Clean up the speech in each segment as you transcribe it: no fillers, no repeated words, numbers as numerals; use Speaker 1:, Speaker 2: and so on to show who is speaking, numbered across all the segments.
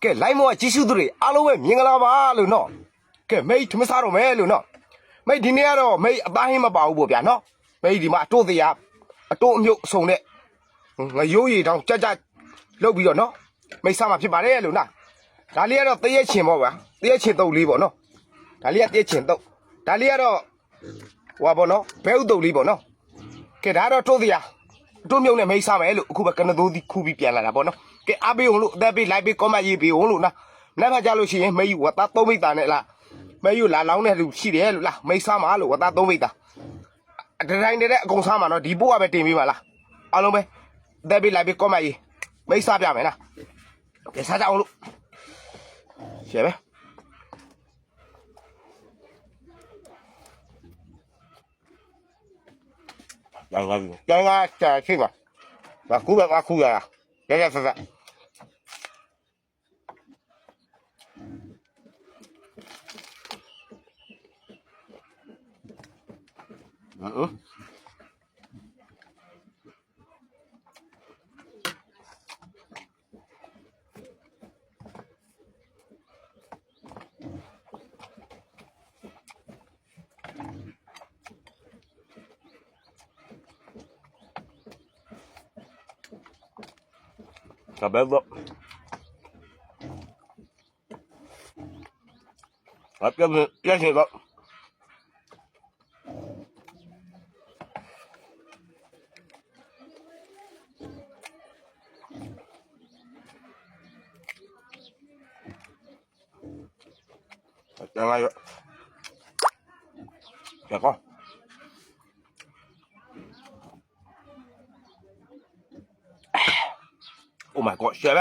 Speaker 1: ကဲလိုက်မောကြီးစုသူတွေအားလုံးပဲမြင်ကြလားပါလို့နော်ကဲမိတ်ထမစားတော့မယ်လို့နော်မိတ်ဒီနေ့ကတော့မိတ်အသားဟင်းမပါဘူးပေါ့ဗျာနော်မိတ်ဒီမှာအတိုးတရားအတိုးအမြုပ်ဆုံတဲ့ငရိုးရီတောင်ကြက်ကြက်လုပ်ပြီးတော့နော်မိတ်စားမှာဖြစ်ပါတယ်လို့နော်ဒါလေးကတော့တရက်ချင်ပေါ့ဗျာတရက်ချင်တုပ်လေးပေါ့နော်ဒါလေးကတရက်ချင်တုပ်ဒါလေးကတော့ဟိုပါပေါ့နော်ဘဲဥတုပ်လေးပေါ့နော်ကဲဒါကတော့တိုးတရားအတိုးမြုပ်နဲ့မိတ်စားမယ်လို့အခုပဲကနသိုးသီးခူးပြီးပြန်လာတာပေါ့နော်ကဲအားပေးအောင်လို့အသက်ပေးလိုက်ပေးကောမန့်ရေးပေးအောင်လို့နော်နောက်ခါကြလို့ရှိရင်မိတ်ဝတ်သား3မိတ်တာနဲ့လားမိတ်ယူလာလောင်းတဲ့လူရှိတယ်လို့လားမိတ်စားမှာလို့ဝတ်သား3မိတ်တာဒီတိုင်းတဲ့အကုန်စားမှာနော်ဒီပို့ကပဲတင်ပေးပါလားအားလုံးပဲအသက်ပေးလိုက်ပေးကောမန့်ရေးမိတ်စားပြမယ်နော်ကဲစားကြအောင်လို့ရှယ်ပဲကျောင်းကကြာရှိပါဘာကူပဲဘာကူရတာရဆက်ဆက်Capello. Piacere. Ecco. Oh my god, shit.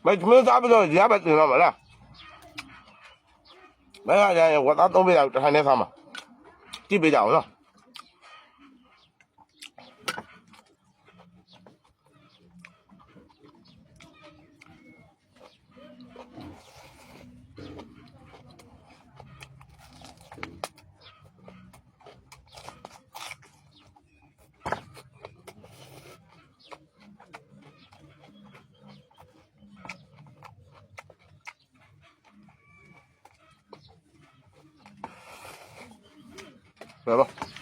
Speaker 1: Mày mới sao bây giờ giá bạch từ nào mà ra mấy ai quạt áo tôi bây giờ hai anh em mà chứ bây giờ nữa được không